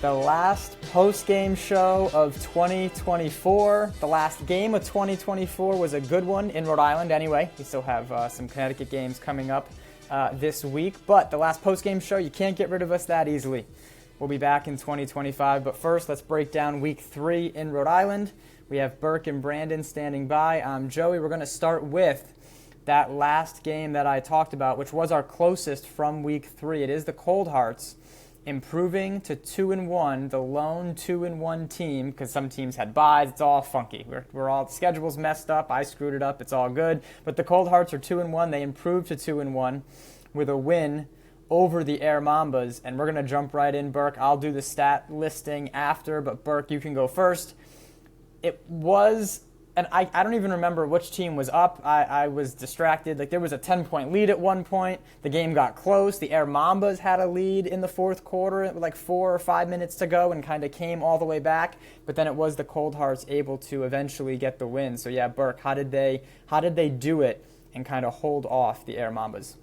The last post-game show of 2024. The last game of 2024 was a good one in Rhode Island anyway. We still have some Connecticut games coming up this week. But the last post-game show, you can't get rid of us that easily. We'll be back in 2025. But first, let's break down week 3 in Rhode Island. We have Burke and Brandon standing by. I'm Joey. We're going to start with that last game that I talked about, which was our closest from week 3. It is the Cold Hearts improving to 2-1, the lone 2-1 team, because some teams had byes. It's all funky. We're all, the schedule's messed up. I screwed it up. It's all good. But the Cold Hearts are 2-1. They improved to 2-1 with a win over the Air Mambas. And we're going to jump right in, Burke. I'll do the stat listing after, but Burke, you can go first. It was, and I don't even remember which team was up. I was distracted. Like, there was a 10-point lead at one point. The game got close. The Air Mambas had a lead in the fourth quarter with like 4 or 5 minutes to go and kind of came all the way back. But then it was the Cold Hearts able to eventually get the win. So yeah, Burke, how did they do it and kind of hold off the Air Mambas?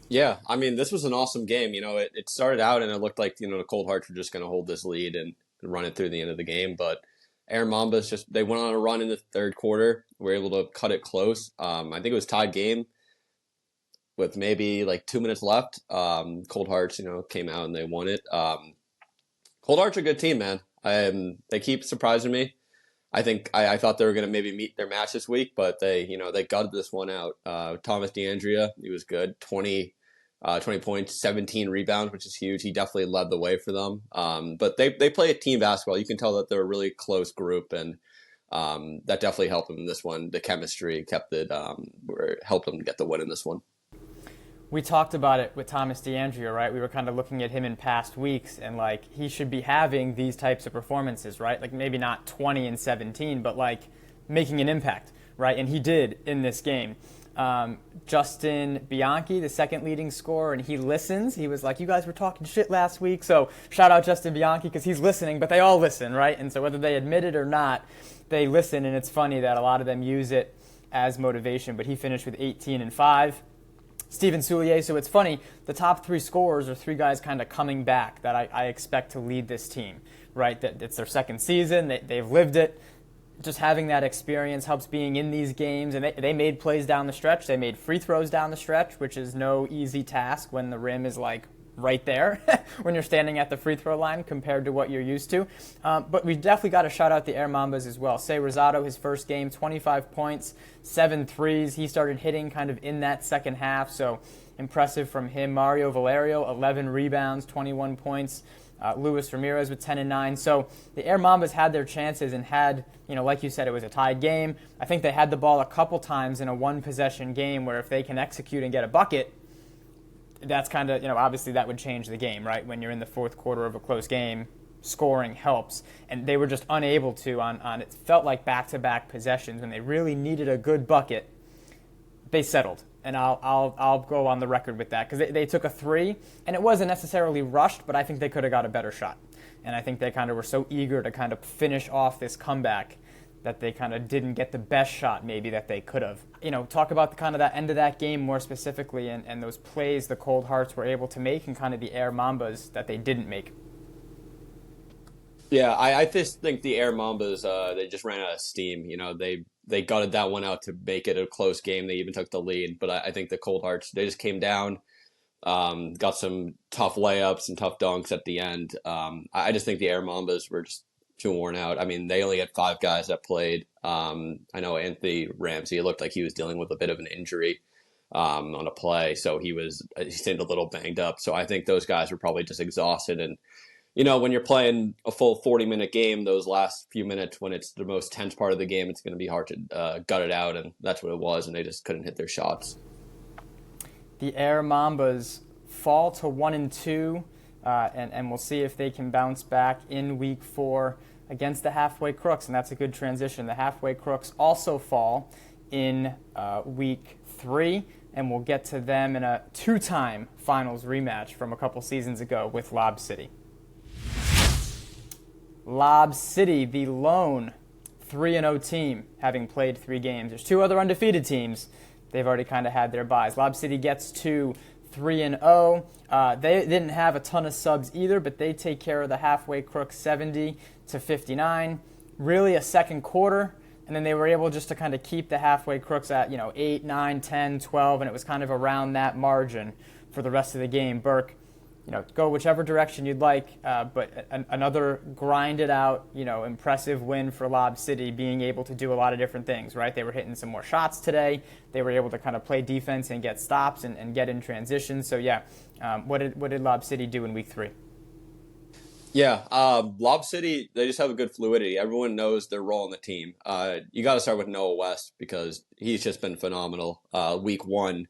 Yeah, I mean, this was an awesome game. It started out and it looked like, the Cold Hearts were just going to hold this lead and run it through the end of the game. But Air Mambas they went on a run in the third quarter. Were able to cut it close. I think it was tied game with maybe like 2 minutes left. Cold Hearts, came out and they won it. Cold Hearts are a good team, man. They keep surprising me. I think I thought they were going to maybe meet their match this week, but they gutted this one out. Thomas DeAndrea, he was good. 20 points, 17 rebounds, which is huge. He definitely led the way for them. But they play a team basketball. You can tell that they're a really close group, and that definitely helped them in this one. The chemistry helped them get the win in this one. We talked about it with Thomas DeAndrea, right? We were kind of looking at him in past weeks, and like he should be having these types of performances, right? Like maybe not 20 and 17, but like making an impact, right? And he did in this game. Justin Bianchi, the second leading scorer, and he listens. He was like, you guys were talking shit last week, so shout out Justin Bianchi because he's listening, but they all listen, right? And so whether they admit it or not, they listen, and it's funny that a lot of them use it as motivation, but he finished with 18 and 5. Steven Soulier, so it's funny, the top 3 scorers are 3 guys kind of coming back that I expect to lead this team, right? That it's their second season, they've lived it. Just having that experience helps being in these games, and they made plays down the stretch. They made free throws down the stretch, which is no easy task when the rim is like right there when you're standing at the free throw line compared to what you're used to. But we definitely got to shout out the Air Mambas as well. Say Rosado, his first game, 25 points, 7 threes. He started hitting kind of in that second half, so impressive from him. Mario Valerio, 11 rebounds, 21 points. Luis Ramirez with 10 and 9. So the Air Mambas had their chances and had, like you said, it was a tied game. I think they had the ball a couple times in a one-possession game where if they can execute and get a bucket, that's kind of, obviously that would change the game, right? When you're in the fourth quarter of a close game, scoring helps. And they were just unable to on it felt like back-to-back possessions when they really needed a good bucket. They settled. And I'll go on the record with that because they took a 3, and it wasn't necessarily rushed, but I think they could have got a better shot. And I think they kind of were so eager to kind of finish off this comeback that they kind of didn't get the best shot maybe that they could have. Talk about the kind of that end of that game more specifically and those plays the Cold Hearts were able to make and kind of the Air Mambas that they didn't make. Yeah, I just think the Air Mambas, they just ran out of steam. They gutted that one out to make it a close game. They even took the lead. But I think the Cold Hearts, they just came down, got some tough layups and tough dunks at the end. I just think the Air Mambas were just too worn out. I mean, they only had 5 guys that played. I know Anthony Ramsey, it looked like he was dealing with a bit of an injury on a play. So he seemed a little banged up. So I think those guys were probably just exhausted. And when you're playing a full 40-minute game, those last few minutes when it's the most tense part of the game, it's going to be hard to gut it out, and that's what it was, and they just couldn't hit their shots. The Air Mambas fall to 1-2, and we'll see if they can bounce back in Week 4 against the Halfway Crooks, and that's a good transition. The Halfway Crooks also fall in Week 3, and we'll get to them in a 2-time finals rematch from a couple seasons ago with Lob City. Lob City, the lone 3-0 team, having played 3 games. There's 2 other undefeated teams. They've already kind of had their byes. Lob City gets to 3-0. They didn't have a ton of subs either, but they take care of the halfway crooks 70-59. Really a second quarter, and then they were able just to kind of keep the halfway crooks at 8, 9, 10, 12, and it was kind of around that margin for the rest of the game. Burke, go whichever direction you'd like, but another grinded out, impressive win for Lob City, being able to do a lot of different things, right? They were hitting some more shots today. They were able to kind of play defense and get stops and get in transition. So yeah, what did Lob City do in week 3? Yeah, Lob City, they just have a good fluidity. Everyone knows their role in the team. You got to start with Noah West because he's just been phenomenal. Week 1,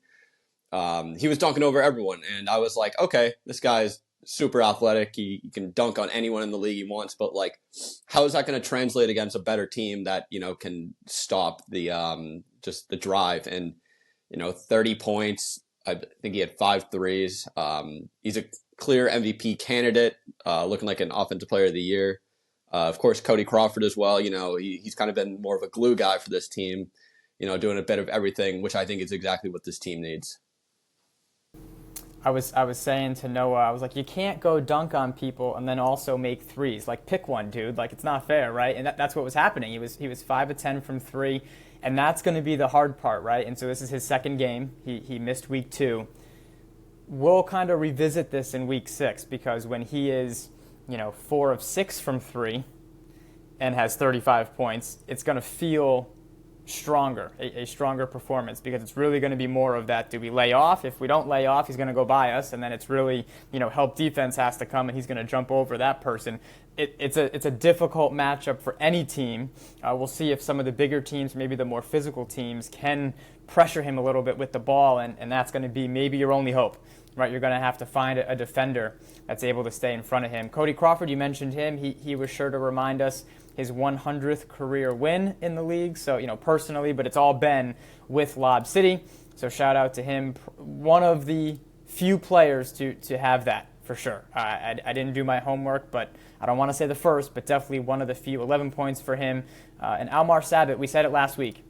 he was dunking over everyone, and I was like, okay, this guy's super athletic. He can dunk on anyone in the league he wants, but like, how is that going to translate against a better team that can stop the just the drive? And 30 points. I think he had 5 threes. He's a clear MVP candidate, looking like an offensive player of the year. Of course, Cody Crawford as well. He's kind of been more of a glue guy for this team, doing a bit of everything, which I think is exactly what this team needs. I was saying to Noah, I was like, you can't go dunk on people and then also make threes. Like, pick one, dude. Like, it's not fair, right? And that's what was happening. He was 5 of 10 from 3, and that's going to be the hard part, right? And so this is his second game. He missed week 2. We'll kind of revisit this in week 6 because when he is, 4 of 6 from 3 and has 35 points, it's going to feel stronger, a stronger performance, because it's really going to be more of that. Do we lay off? If we don't lay off, he's going to go by us, and then it's really, help defense has to come, and he's going to jump over that person. It's a difficult matchup for any team. We'll see if some of the bigger teams, maybe the more physical teams, can pressure him a little bit with the ball, and that's going to be maybe your only hope, right? You're going to have to find a defender that's able to stay in front of him. Cody Crawford, you mentioned him. He was sure to remind us his 100th career win in the league. So, personally, but it's all been with Lob City. So shout out to him. One of the few players to have that for sure. I didn't do my homework, but I don't want to say the first, but definitely one of the few. 11 points for him. And Almar Sabat, we said it last week,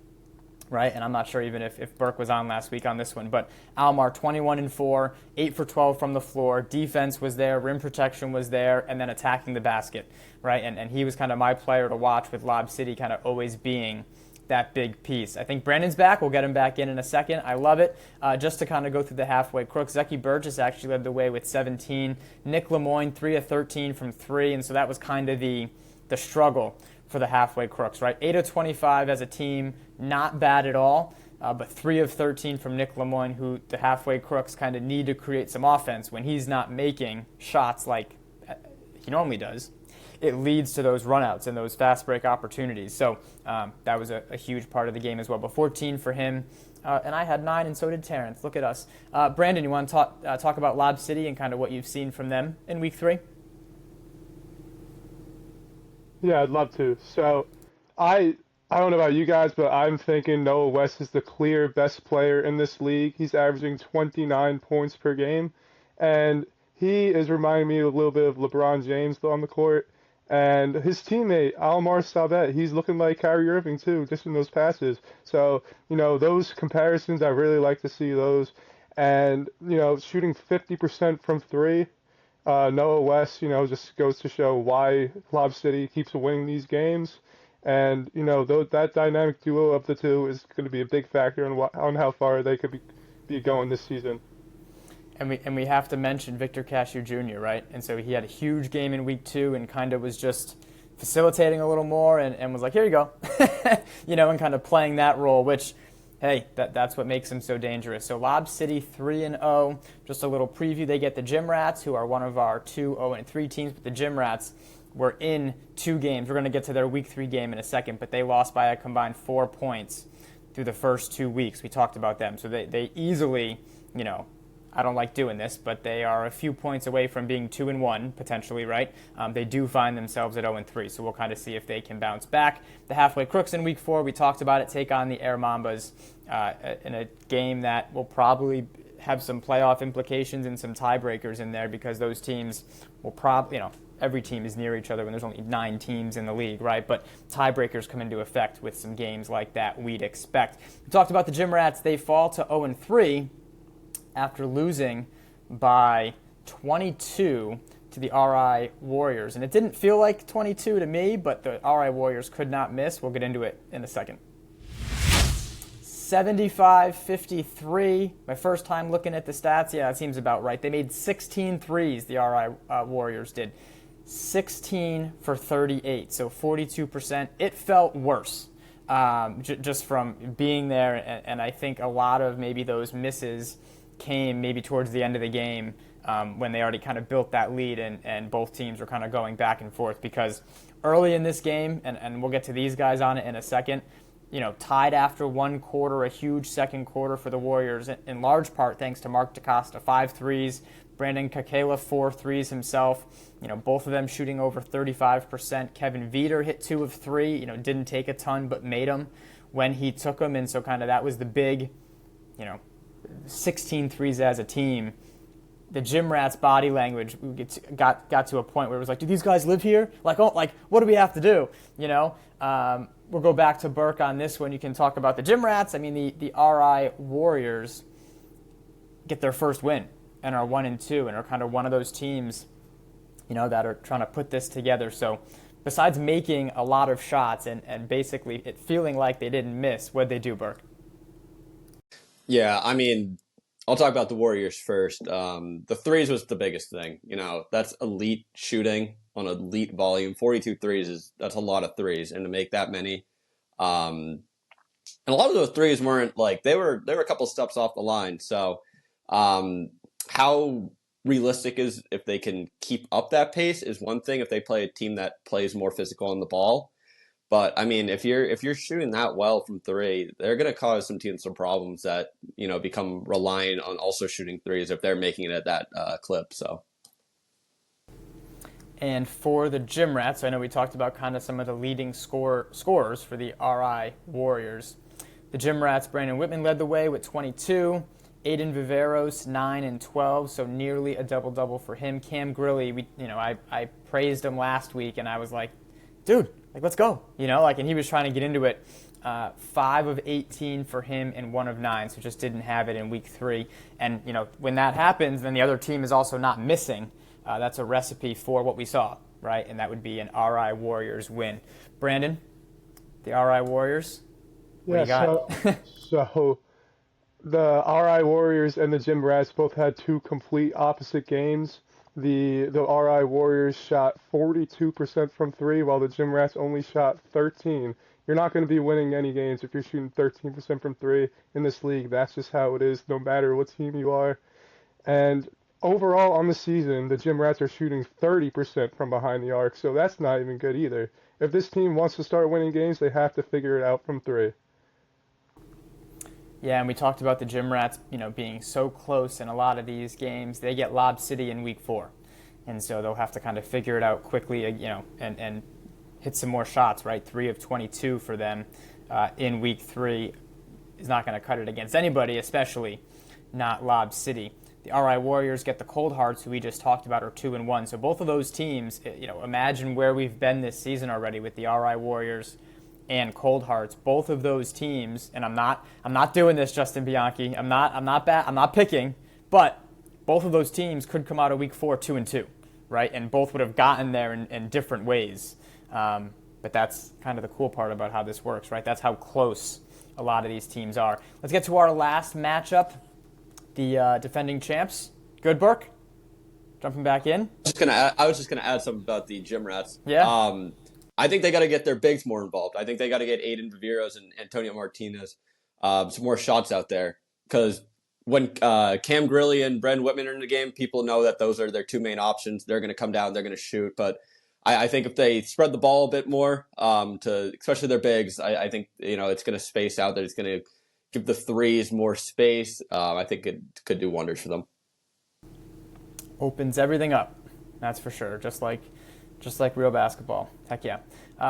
right? And I'm not sure even if Burke was on last week on this one, but Almar 21-4, 8 for 12 from the floor. Defense was there, rim protection was there, and then attacking the basket, right? And he was kind of my player to watch, with Lob City kind of always being that big piece. I think Brandon's back. We'll get him back in a second. I love it. Just to kind of go through the halfway crooks, Zeki Burgess actually led the way with 17. Nick Lemoyne, 3 of 13 from 3, and so that was kind of the struggle for the halfway crooks, right? 8 of 25 as a team, not bad at all, but 3 of 13 from Nick Lemoyne, who the halfway crooks kind of need to create some offense when he's not making shots like he normally does. It leads to those runouts and those fast break opportunities. So that was a huge part of the game as well. But 14 for him, and I had 9, and so did Terrence. Look at us. Brandon, you want to talk about Lob City and kind of what you've seen from them in week 3? Yeah, I'd love to. So I don't know about you guys, but I'm thinking Noah West is the clear best player in this league. He's averaging 29 points per game, and he is reminding me a little bit of LeBron James on the court. And his teammate, Almar Sabat, he's looking like Kyrie Irving too, just in those passes. So, those comparisons, I really like to see those. And, shooting 50% from 3, Noah West, just goes to show why Lob City keeps winning these games. And, that dynamic duo of the two is going to be a big factor on how far they could be going this season. And we have to mention Victor Cashew Jr., right? And so he had a huge game in week 2 and kind of was just facilitating a little more and was like, here you go, and kind of playing that role, which, hey, that's what makes him so dangerous. So Lob City 3-0. Just a little preview. They get the Gym Rats, who are one of our 2-0-3 teams, but the Gym Rats were in 2 games. We're going to get to their week 3 game in a second, but they lost by a combined 4 points through the first 2 weeks. We talked about them. So they easily, I don't like doing this, but they are a few points away from being 2-1 potentially, right? They do find themselves at 0-3, so we'll kind of see if they can bounce back. The halfway crooks in week 4, we talked about it, take on the Air Mambas in a game that will probably have some playoff implications and some tiebreakers in there, because those teams will probably, every team is near each other when there's only 9 teams in the league, right? But tiebreakers come into effect with some games like that we'd expect. We talked about the Gym Rats. They fall to 0-3. after losing by 22 to the RI Warriors. And it didn't feel like 22 to me, but the RI Warriors could not miss. We'll get into it in a second. 75-53. My first time looking at the stats. Yeah, that seems about right. They made 16 threes, the RI Warriors did. 16 for 38, so 42%. It felt worse just from being there, and I think a lot of maybe those misses came maybe towards the end of the game when they already kind of built that lead and both teams were kind of going back and forth, because early in this game, and we'll get to these guys on it in a second, tied after one quarter, a huge second quarter for the Warriors, in large part thanks to Mark DaCosta, 5 threes, Brandon Kakela, 4 threes himself, both of them shooting over 35%. Kevin Veter hit 2 of 3, didn't take a ton, but made them when he took them, and so kind of that was the big, 16 threes as a team. The Gym Rats body language got to a point where it was like, do these guys live here? Like, what do we have to do? We'll go back to Burke on this one. You can talk about the Gym Rats. I mean, the RI Warriors get their first win and are 1-2 and are kind of one of those teams, that are trying to put this together. So besides making a lot of shots and basically it feeling like they didn't miss, what'd they do, Burke? Yeah, I mean, I'll talk about the Warriors first. The threes was the biggest thing. That's elite shooting on elite volume. 42 threes that's a lot of threes, and to make that many, and a lot of those threes weren't like they were a couple steps off the line. So, how realistic is if they can keep up that pace is one thing. If they play a team that plays more physical on the ball. But I mean, if you're shooting that well from three, they're going to cause some teams some problems that become reliant on also shooting threes if they're making it at that clip. So. And for the Gym Rats, I know we talked about kind of some of the leading scorers for the RI Warriors. The Gym Rats, Brandon Whitman led the way with 22. Aiden Viveros, 9 and 12, so nearly a double-double for him. Cam Grilly, I praised him last week, and I was like, dude, let's go. And he was trying to get into it. 5 of 18 for him and 1 of 9, so just didn't have it in week 3. And, when that happens, then the other team is also not missing. That's a recipe for what we saw, right? And that would be an RI Warriors win. Brandon, the RI Warriors, what do you got? So the RI Warriors and the Gym Rats both had 2 complete opposite games. The RI Warriors shot 42% from 3, while the Gym Rats only shot 13. You're not going to be winning any games if you're shooting 13% from 3 in this league. That's just how it is, no matter what team you are. And overall on the season, the Gym Rats are shooting 30% from behind the arc, so that's not even good either. If this team wants to start winning games, they have to figure it out from 3. Yeah, and we talked about the Gym Rats, being so close in a lot of these games. They get Lob City in week 4, and so they'll have to kind of figure it out quickly, and hit some more shots, right? 3 of 22 for them in week 3 is not going to cut it against anybody, especially not Lob City. The RI Warriors get the Cold Hearts, who we just talked about, are 2-1. So both of those teams, imagine where we've been this season already with the RI Warriors and Cold Hearts. Both of those teams, and I'm not doing this, Justin Bianchi. I'm not picking, but both of those teams could come out of week 4 2-2, right? And both would have gotten there in different ways. But that's kind of the cool part about how this works, right? That's how close a lot of these teams are. Let's get to our last matchup. The defending champs. Good, Burke? Jumping back in. I was just gonna add something about the Gym Rats. Yeah. I think they got to get their bigs more involved. I think they got to get Aiden Viveros and Antonio Martinez some more shots out there, because when Cam Grilly and Brandon Whitman are in the game, people know that those are their 2 main options. They're going to come down, they're going to shoot. But I think if they spread the ball a bit more, to especially their bigs, I think it's going to space out. That it's going to give the threes more space. I think it could do wonders for them. Opens everything up, that's for sure. Just like real basketball. Heck yeah.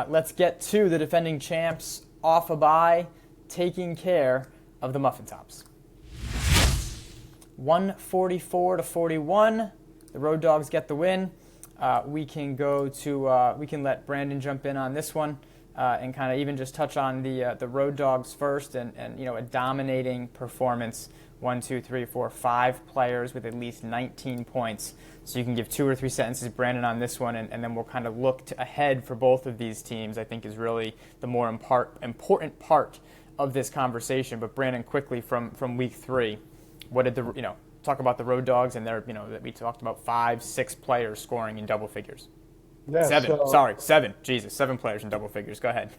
Let's get to the defending champs off a bye, taking care of the Muffin Tops. 144-41. The Road Dogs get the win. We can let Brandon jump in on this one and kind of even just touch on the Road Dogs first, and a dominating performance 5 players with at least 19 points. So you can give 2 or 3 sentences, Brandon, on this one, and then we'll kind of look ahead for both of these teams. I think is really the more important part of this conversation. But Brandon, quickly from week 3, what did talk about the Road Dogs and their that we talked about 5, 6 players scoring in double figures. Yeah, 7. Jesus, 7 players in double figures. Go ahead.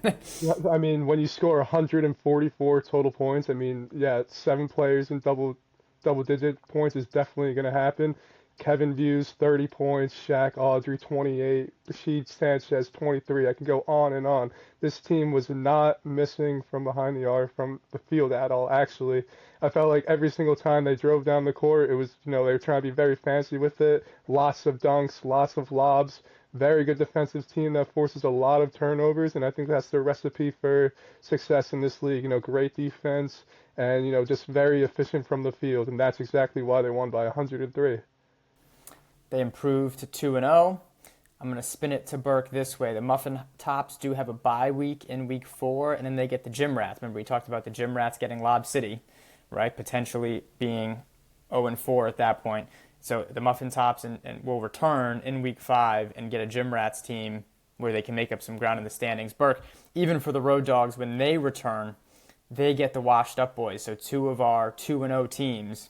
I mean, when you score 144 total points, I mean, yeah, 7 players in double-digit points is definitely going to happen. Kevin Views, 30 points. Shaq Audrey, 28. Rashid Sanchez, 23. I can go on and on. This team was not missing from behind the arc, from the field at all, actually. I felt like every single time they drove down the court, it was, they were trying to be very fancy with it. Lots of dunks, lots of lobs. Very good defensive team that forces a lot of turnovers, and I think that's the recipe for success in this league. Great defense and, just very efficient from the field, and that's exactly why they won by 103. They improved to 2-0. I'm going to spin it to Burke this way. The Muffin Tops do have a bye week in week 4, and then they get the Gym Rats. Remember, we talked about the Gym Rats getting Lob City, right? Potentially being 0-4 at that point. So the Muffin Tops and will return in week 5 and get a Gym Rats team where they can make up some ground in the standings. Burke, even for the Road Dogs, when they return, they get the Washed Up Boys. So 2 of our 2-0 teams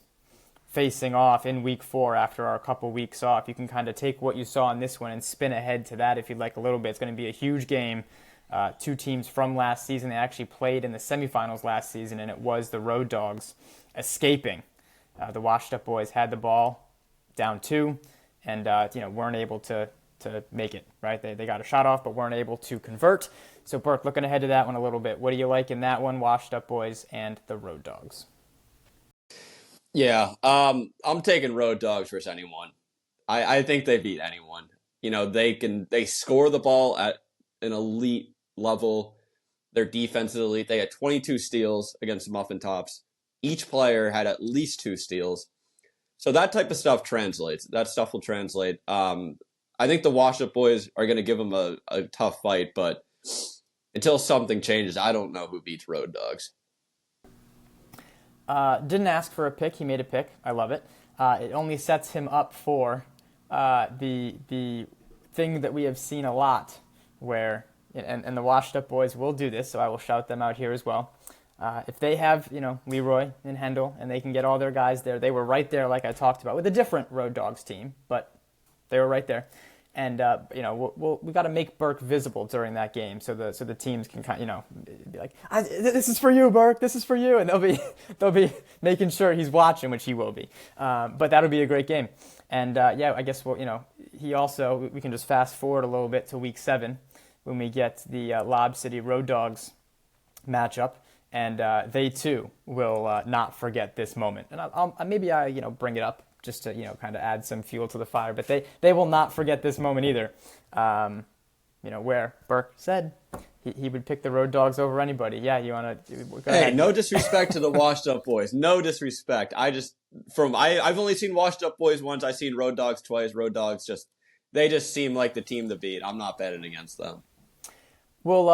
facing off in week 4 after our couple weeks off. You can kind of take what you saw in this one and spin ahead to that if you'd like a little bit. It's going to be a huge game. 2 teams from last season. They actually played in the semifinals last season, and it was the Road Dogs escaping. The Washed Up Boys had the ball down 2 and weren't able to make it, right? They got a shot off but weren't able to convert. So Burke, looking ahead to that one a little bit, what do you like in that one, Washed Up Boys and the Road Dogs? Yeah, I'm taking Road Dogs versus anyone. I think they beat anyone. They score the ball at an elite level. Their defense is elite. They had 22 steals against the Muffin Tops. Each player had at least 2 steals. So that type of stuff translates. That stuff will translate. I think the Washed Up Boys are going to give them a tough fight, but until something changes, I don't know who beats Road Dogs. Didn't ask for a pick. He made a pick. I love it. It only sets him up for the thing that we have seen a lot where, and the Washed Up Boys will do this, so I will shout them out here as well. If they have, Leroy and Hendel, and they can get all their guys there, they were right there, like I talked about, with a different Road Dogs team, but they were right there. And we got to make Burke visible during that game, so the teams can kind of, be like, "This is for you, Burke. This is for you," and they'll be making sure he's watching, which he will be. But that'll be a great game. And I guess we can just fast forward a little bit to week 7 when we get the Lob City Road Dogs matchup. And they too will not forget this moment. And I'll bring it up just to kind of add some fuel to the fire. But they will not forget this moment either. Where Burke said he would pick the Road Dogs over anybody. Yeah, you want to go ahead. Hey, no disrespect to the Washed Up Boys. No disrespect. I've only seen Washed Up Boys once. I've seen Road Dogs twice. Road Dogs they just seem like the team to beat. I'm not betting against them. We'll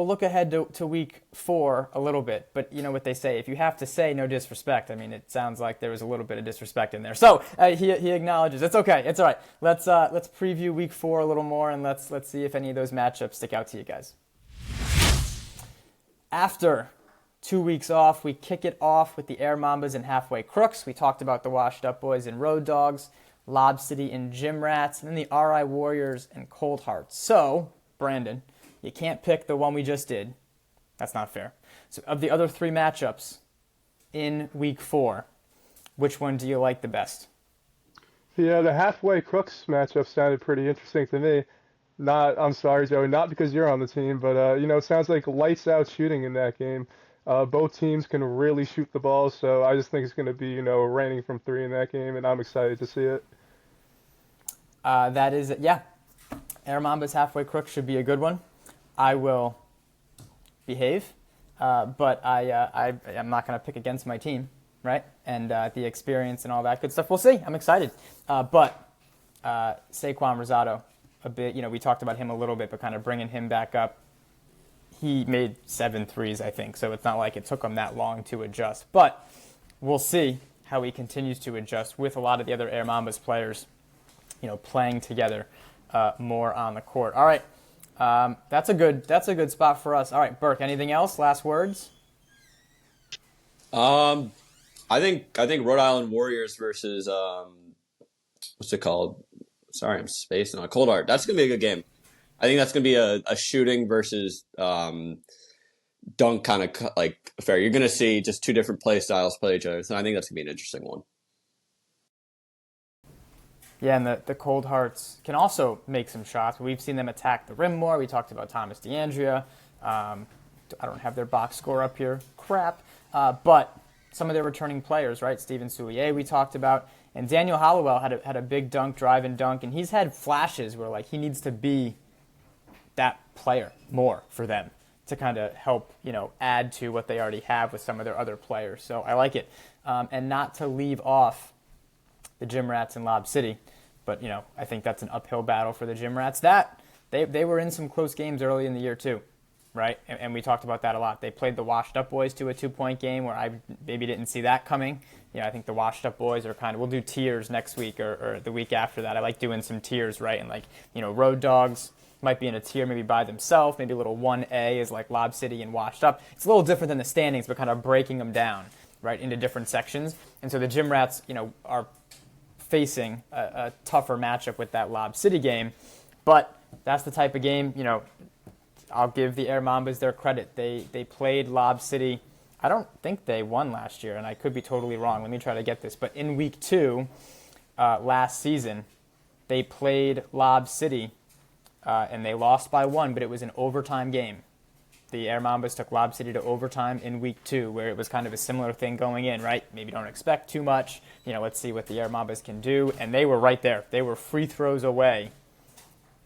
look ahead to week 4 a little bit, but you know what they say. If you have to say no disrespect, I mean, it sounds like there was a little bit of disrespect in there. So he acknowledges it's okay. It's all right. Let's preview week 4 a little more, and let's see if any of those matchups stick out to you guys. After 2 weeks off, we kick it off with the Air Mambas and Halfway Crooks. We talked about the Washed Up Boys and Road Dogs, Lob City and Gym Rats, and then the RI Warriors and Cold Hearts. So, Brandon, you can't pick the one we just did. That's not fair. So of the other 3 matchups in week 4, which one do you like the best? Yeah, the Halfway Crooks matchup sounded pretty interesting to me. I'm sorry, Joey, not because you're on the team, but, it sounds like lights out shooting in that game. Both teams can really shoot the ball, so I just think it's going to be, raining from 3 in that game, and I'm excited to see it. That is, yeah. Air Mambas Halfway Crooks should be a good one. I will behave, but I'm not going to pick against my team, right? And the experience and all that good stuff. We'll see. I'm excited. But Saquon Rosado, a bit, we talked about him a little bit, but kind of bringing him back up. He made 7 threes, I think, so it's not like it took him that long to adjust. But we'll see how he continues to adjust with a lot of the other Air Mambas players, playing together more on the court. All right, that's a good spot for us. All right, Burke, anything else? Last words? I think Rhode Island Warriors versus what's it called? Sorry, I'm spacing on Cold Heart. That's gonna be a good game. I think that's gonna be a shooting versus dunk kind of like affair. You're gonna see just two different play styles play each other. So I think that's gonna be an interesting one. Yeah, and the Cold Hearts can also make some shots. We've seen them attack the rim more. We talked about Thomas DeAndrea. I don't have their box score up here. Crap. But some of their returning players, right? Steven Soulier we talked about. And Daniel Hollowell had a big drive and dunk. And he's had flashes where he needs to be that player more for them to kind of help, add to what they already have with some of their other players. So I like it. And not to leave off the Gym Rats in Lob City. But, I think that's an uphill battle for the Gym Rats. They were in some close games early in the year too, right? And we talked about that a lot. They played the Washed Up Boys to a 2-point game where I maybe didn't see that coming. I think the Washed Up Boys are we'll do tiers next week or the week after that. I like doing some tiers, right? And Road Dogs might be in a tier maybe by themselves. Maybe a little 1A is like Lob City and Washed Up. It's a little different than the standings, but kind of breaking them down, right, into different sections. And so the Gym Rats, are facing a tougher matchup with that Lob City game. But that's the type of game, I'll give the Air Mambas their credit. They played Lob City. I don't think they won last year, and I could be totally wrong. Let me try to get this. But in week 2 last season, they played Lob City, and they lost by 1, but it was an overtime game. The Air Mambas took Lob City to overtime in week 2, where it was kind of a similar thing going in, right? Maybe don't expect too much. Let's see what the Air Mambas can do. And they were right there. They were free throws away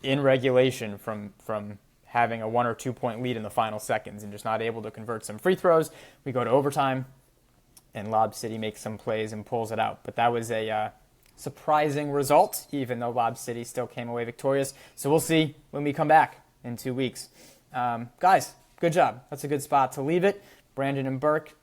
in regulation from having a 1 or 2 point lead in the final seconds and just not able to convert some free throws. We go to overtime, and Lob City makes some plays and pulls it out. But that was a surprising result, even though Lob City still came away victorious. So we'll see when we come back in 2 weeks. Guys, good job. That's a good spot to leave it. Brandon and Burke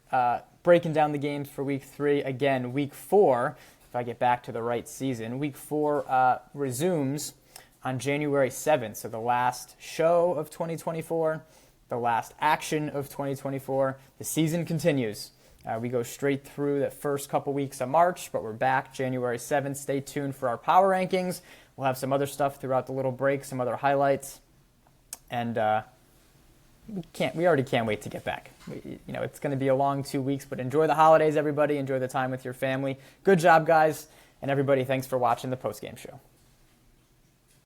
breaking down the games for week 3. Again, week 4, if I get back to the right season, week 4 resumes on January 7th. So the last show of 2024, the last action of 2024. The season continues. We go straight through the first couple weeks of March, but we're back January 7th. Stay tuned for our power rankings. We'll have some other stuff throughout the little break, some other highlights. And we already can't wait to get back. It's going to be a long 2 weeks, but enjoy the holidays, everybody. Enjoy the time with your family. Good job, guys. And everybody, thanks for watching the Postgame Show.